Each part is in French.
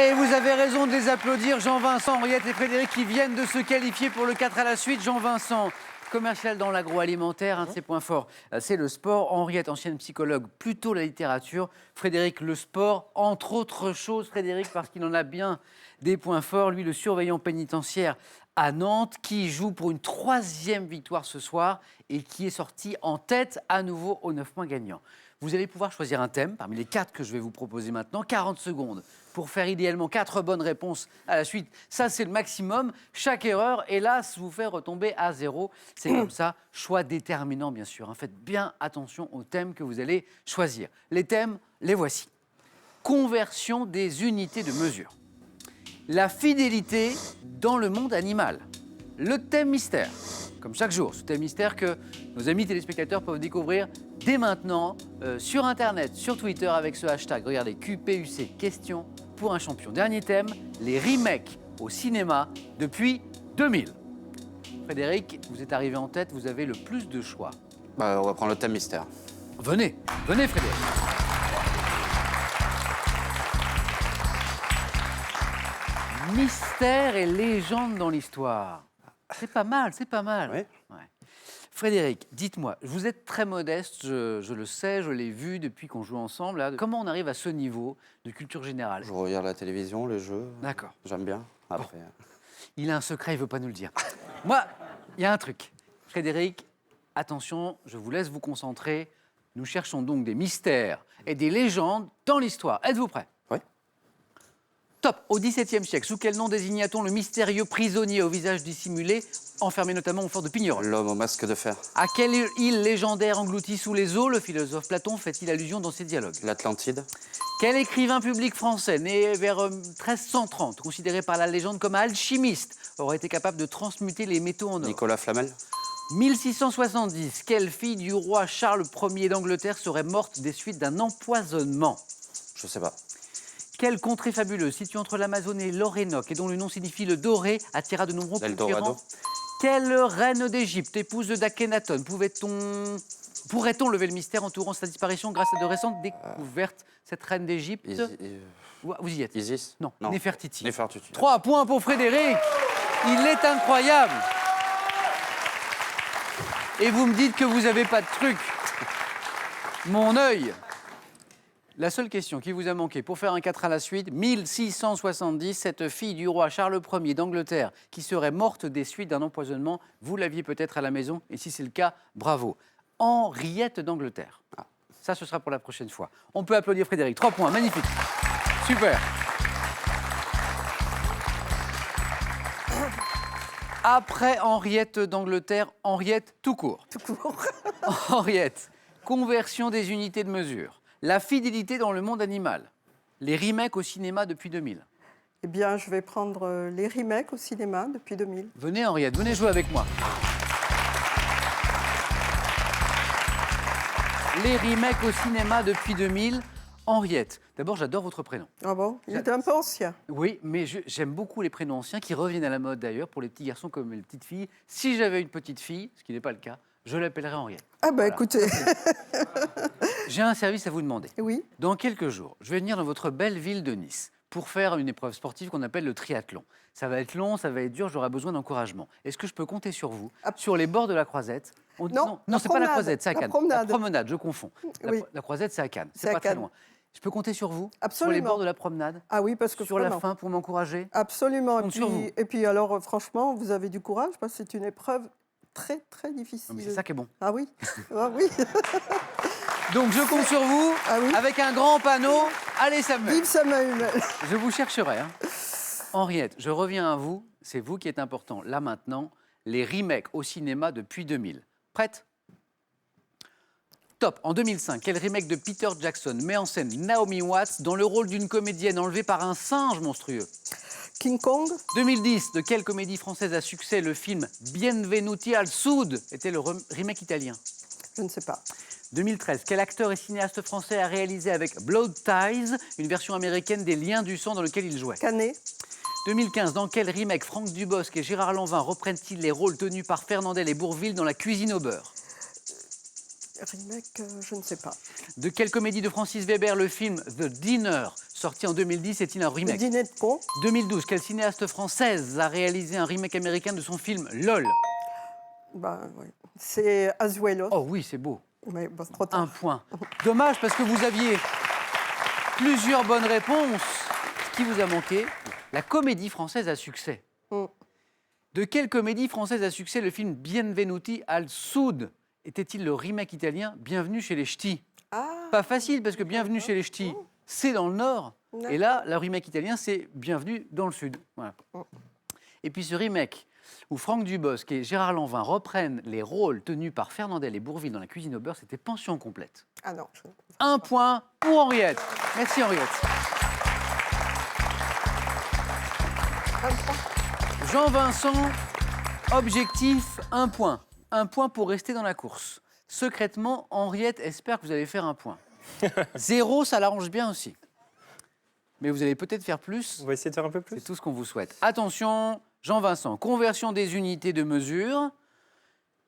Et vous avez raison de les applaudir, Jean-Vincent, Henriette et Frédéric qui viennent de se qualifier pour le 4 à la suite. Jean-Vincent, commercial dans l'agroalimentaire, un de ses points forts, c'est le sport. Henriette, ancienne psychologue, plutôt la littérature. Frédéric, le sport, entre autres choses. Frédéric, parce qu'il en a bien des points forts. Lui, le surveillant pénitentiaire à Nantes, qui joue pour une 3e victoire ce soir et qui est sorti en tête à nouveau aux 9 points gagnants. Vous allez pouvoir choisir un thème parmi les 4 que je vais vous proposer maintenant. 40 secondes pour faire idéalement 4 bonnes réponses à la suite. Ça, c'est le maximum. Chaque erreur, hélas, vous fait retomber à 0. C'est comme ça. Choix déterminant, bien sûr. Faites bien attention aux thèmes que vous allez choisir. Les thèmes, les voici. Conversion des unités de mesure. La fidélité dans le monde animal. Le thème mystère. Comme chaque jour, ce thème mystère que nos amis téléspectateurs peuvent découvrir dès maintenant sur Internet, sur Twitter avec ce hashtag. Regardez, QPUC, question pour un champion. Dernier thème, les remakes au cinéma depuis 2000. Frédéric, vous êtes arrivé en tête, vous avez le plus de choix. On va prendre le thème mystère. Venez, venez Frédéric. Mystère et légende dans l'histoire. C'est pas mal, c'est pas mal. Oui. Ouais. Frédéric, dites-moi, vous êtes très modeste, je le sais, je l'ai vu depuis qu'on joue ensemble. Là. Comment on arrive à ce niveau de culture générale? Je regarde la télévision, les jeux. D'accord. J'aime bien. Après. Bon. Il a un secret, il ne veut pas nous le dire. Moi, il y a un truc. Frédéric, attention, je vous laisse vous concentrer. Nous cherchons donc des mystères et des légendes dans l'histoire. Êtes-vous prêts? Oui. Top. Au XVIIe siècle, sous quel nom désigna-t-on le mystérieux prisonnier au visage dissimulé, enfermé notamment au fort de Pignerol? L'homme au masque de fer. À quelle île légendaire engloutie sous les eaux le philosophe Platon fait-il allusion dans ses dialogues? L'Atlantide. Quel écrivain public français, né vers 1330, considéré par la légende comme alchimiste, aurait été capable de transmuter les métaux en or? Nicolas Flamel. 1670, quelle fille du roi Charles Ier d'Angleterre serait morte des suites d'un empoisonnement? Je sais pas. Quelle contrée fabuleuse, située entre l'Amazone et l'Orénoque, et dont le nom signifie le doré, attira de nombreux conquérants? Quelle reine d'Égypte, épouse d'Akhenaton, pourrait-on lever le mystère entourant sa disparition grâce à de récentes découvertes? Cette reine d'Égypte, vous y êtes? Isis. Non, Non. Néfertiti. Néfertiti. 3 points pour Frédéric. Il est incroyable. Et vous me dites que vous n'avez pas de truc. Mon œil. La seule question qui vous a manqué pour faire un 4 à la suite, 1670, cette fille du roi Charles Ier d'Angleterre qui serait morte des suites d'un empoisonnement, vous l'aviez peut-être à la maison, et si c'est le cas, bravo. Henriette d'Angleterre. Ça, ce sera pour la prochaine fois. On peut applaudir Frédéric. 3 points, magnifique. Super. Après Henriette d'Angleterre, Henriette tout court. Tout court. Henriette, conversion des unités de mesure. La fidélité dans le monde animal. Les remakes au cinéma depuis 2000. Eh bien, je vais prendre les remakes au cinéma depuis 2000. Venez Henriette, venez jouer avec moi. Les remakes au cinéma depuis 2000. Henriette, d'abord j'adore votre prénom. Ah bon? Il est un peu ancien. Oui, mais j'aime beaucoup les prénoms anciens qui reviennent à la mode d'ailleurs pour les petits garçons comme les petites filles. Si j'avais une petite fille, ce qui n'est pas le cas, je l'appellerais Henriette. Ah ben Voilà. écoutez, J'ai un service à vous demander. oui. Dans quelques jours, je vais venir dans votre belle ville de Nice pour faire une épreuve sportive qu'on appelle le triathlon. Ça va être long, ça va être dur, j'aurai besoin d'encouragement. Est-ce que je peux compter sur vous, sur les bords de la Croisette? Non, non, c'est pas la promenade, Croisette, c'est à la Cannes. promenade. La promenade, je confonds. Oui. La Croisette, c'est à Cannes, C'est c'est à pas très Cannes. loin. Je peux compter sur vous? Absolument. Sur les bords de la promenade? Ah oui, parce que Sur la vraiment, fin pour m'encourager? absolument. compte sur vous. Et puis alors, franchement, vous avez du courage parce que c'est une épreuve très, très difficile. Mais c'est ça qui est bon. Ah oui, ah oui. Donc je compte sur vous, Ah oui. avec un grand panneau. Allez Samuel, Vive Samuel. je vous chercherai. Henriette, je reviens à vous, c'est vous qui êtes important. Là maintenant, les remakes au cinéma depuis 2000. Prête? Top. En 2005, quel remake de Peter Jackson met en scène Naomi Watts dans le rôle d'une comédienne enlevée par un singe monstrueux? King Kong. 2010, de quelle comédie française à succès le film Benvenuti al Sud était le remake italien? Je ne sais pas. 2013, quel acteur et cinéaste français a réalisé avec Blood Ties une version américaine des Liens du sang dans lequel il jouait? Canet. 2015, dans quel remake Franck Dubosc et Gérard Lanvin reprennent-ils les rôles tenus par Fernandel et Bourvil dans La cuisine au beurre? Remake, je ne sais pas. De quelle comédie de Francis Weber le film The Dinner sorti en 2010, est-il un Le remake? dîner de con. 2012, quelle cinéaste française a réalisé un remake américain de son film LOL? Ben, oui. C'est Azuelos. Oh oui, c'est beau. Mais bon, c'est trop tard. Un point. Dommage parce que vous aviez plusieurs bonnes réponses. Ce qui vous a manqué, la comédie française à succès. Mm. De quelle comédie française à succès le film Benvenuti al Sud était-il le remake italien Bienvenue chez les Ch'tis? Ah, Pas facile parce que Bienvenue chez les Ch'tis, c'est dans le Nord. Et là, le remake italien, c'est Bienvenue dans le Sud. Voilà. Et puis ce remake où Franck Dubosc et Gérard Lanvin reprennent les rôles tenus par Fernandel et Bourvil dans La cuisine au beurre, c'était Pension complète. ah non. Un point pour Henriette. Merci Henriette. Jean-Vincent, objectif, un point. Un point pour rester dans la course. Secrètement, Henriette espère que vous allez faire un point. 0, ça l'arrange bien aussi. Mais vous allez peut-être faire plus. On va essayer de faire un peu plus. C'est tout ce qu'on vous souhaite. Attention, Jean-Vincent, conversion des unités de mesure,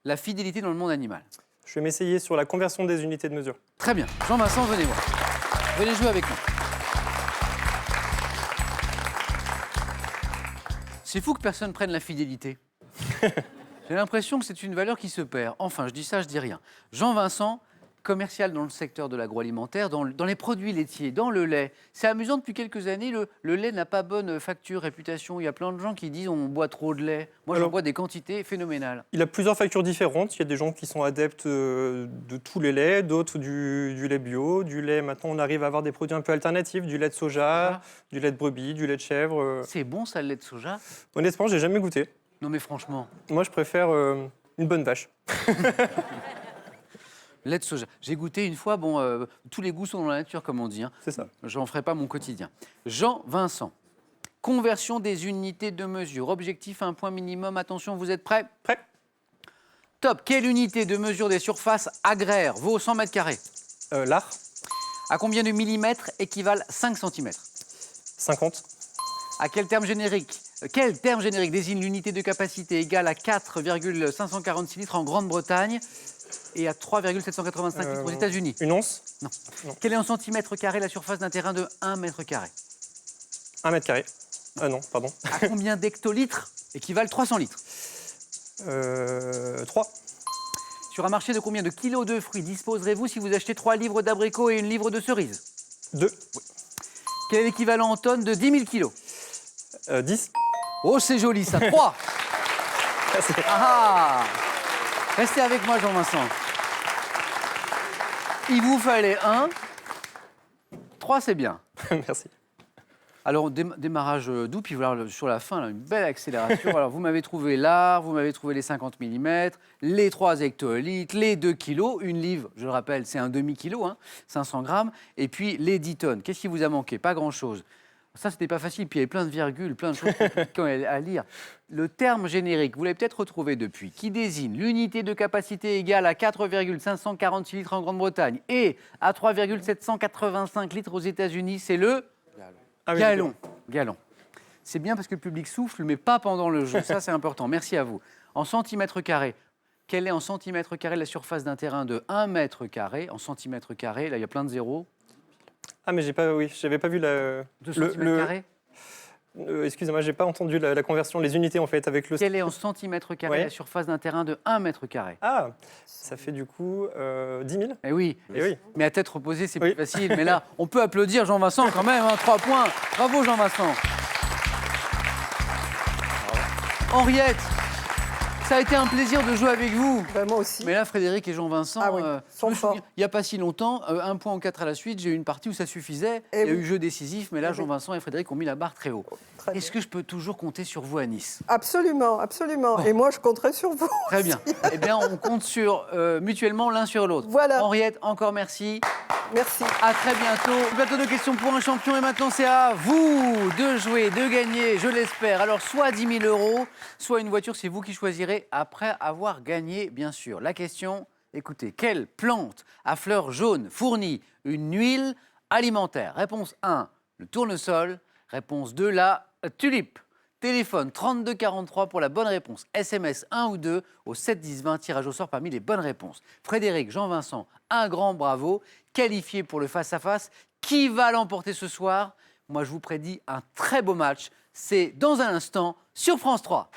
la fidélité dans le monde animal. Je vais m'essayer sur la conversion des unités de mesure. Très bien. Jean-Vincent, venez voir. Venez jouer avec nous. C'est fou que personne prenne la fidélité. J'ai l'impression que c'est une valeur qui se perd. Enfin, je dis ça, je dis rien. Jean-Vincent, commercial dans le secteur de l'agroalimentaire, dans les produits laitiers, dans le lait. C'est amusant, depuis quelques années, le lait n'a pas bonne facture, réputation. Il y a plein de gens qui disent on boit trop de lait. Moi, j'en Alors, bois des quantités phénoménales. Il a plusieurs factures différentes. Il y a des gens qui sont adeptes de tous les laits, d'autres du lait bio, du lait. Maintenant, on arrive à avoir des produits un peu alternatifs, du lait de soja, du lait de brebis, du lait de chèvre. C'est bon, ça, le lait de soja? Honnêtement, j'ai jamais goûté. Non, mais franchement, Moi, je préfère une bonne vache. lait de soja. J'ai goûté une fois, bon, tous les goûts sont dans la nature, comme on dit. Hein. C'est ça. J'en ferai pas mon quotidien. Jean-Vincent, conversion des unités de mesure. Objectif, un point minimum. Attention, vous êtes prêts? Prêt? Top. Quelle unité de mesure des surfaces agraires vaut 100 mètres carrés? L'art, À combien de millimètres équivalent 5 cm? 50. À quel terme générique désigne l'unité de capacité égale à 4,546 litres en Grande-Bretagne et à 3,785 litres aux États-Unis? Une once, Non. Non. Quelle est en centimètres carrés la surface d'un terrain de 1 mètre carré? 1 mètre carré. Ah non, pardon. À combien d'hectolitres équivalent 300 litres? 3. Sur un marché de combien de kilos de fruits disposerez-vous si vous achetez 3 livres d'abricots et une livre de cerises? 2. Quel est l'équivalent en tonnes de 10 000 kilos? 10. Oh, c'est joli ça. 3. Ah! Restez avec moi, Jean-Vincent. Il vous fallait 1. 3, c'est bien. Merci. Alors, démarrage doux, puis voilà, sur la fin, là, une belle accélération. Alors, vous m'avez trouvé l'art, vous m'avez trouvé les 50 mm, les 3 hectolitres, les 2 kilos, une livre, je le rappelle, c'est un demi-kilo, hein, 500 grammes, et puis les 10 tonnes. Qu'est-ce qui vous a manqué? Pas grand-chose. Ça, c'était pas facile, puis il y avait plein de virgules, plein de choses compliquées à lire. Le terme générique, vous l'avez peut-être retrouvé depuis, qui désigne l'unité de capacité égale à 4,546 litres en Grande-Bretagne et à 3,785 litres aux États-Unis, c'est le Ah oui, Gallon. Gallon. C'est bien parce que le public souffle, mais pas pendant le jeu. Ça, c'est important. Merci à vous. En centimètres carrés, quelle est en centimètres carrés la surface d'un terrain de 1 mètre carré? En centimètres carrés, là, il y a plein de zéros. Ah, mais j'avais pas vu 2 centimètres carrés. Excusez-moi, j'ai pas entendu la conversion, les unités en fait avec le. Quelle est en centimètres carrés Ouais. la surface d'un terrain de 1 mètre carré? Ah, ça fait du coup 10 000. Eh oui. Eh oui. Mais à tête reposée, c'est Oui. plus facile. Mais là, on peut applaudir Jean-Vincent quand même. 3 points. Bravo, Jean-Vincent. Henriette, ça a été un plaisir de jouer avec vous. Ben, moi aussi. Mais là, Frédéric et Jean-Vincent, Ah oui, sont je me souviens, forts. il n'y a pas si longtemps, 1 point en 4 à la suite, j'ai eu une partie où ça suffisait. Eh il y a oui. eu jeu décisif, mais là, Eh oui. Jean-Vincent et Frédéric ont mis la barre très haut. Très Est-ce que je peux toujours compter sur vous à Nice? Absolument, absolument. Et moi, je compterai sur vous. Très bien. Eh bien, on compte sur mutuellement l'un sur l'autre. Voilà. Henriette, encore merci. Merci. À très bientôt. Le plateau de questions pour un champion. Et maintenant, c'est à vous de jouer, de gagner, je l'espère. Alors, soit 10 000 €, soit une voiture, c'est vous qui choisirez après avoir gagné, bien sûr. La question, écoutez, quelle plante à fleurs jaunes fournit une huile alimentaire? Réponse 1, le tournesol. Réponse 2, la tulipe. Téléphone 32 43 pour la bonne réponse. SMS 1 ou 2 au 7 10 20, tirage au sort parmi les bonnes réponses. Frédéric, Jean-Vincent, un grand bravo. Qualifié pour le face-à-face. Qui va l'emporter ce soir? Moi, je vous prédis un très beau match. C'est dans un instant sur France 3.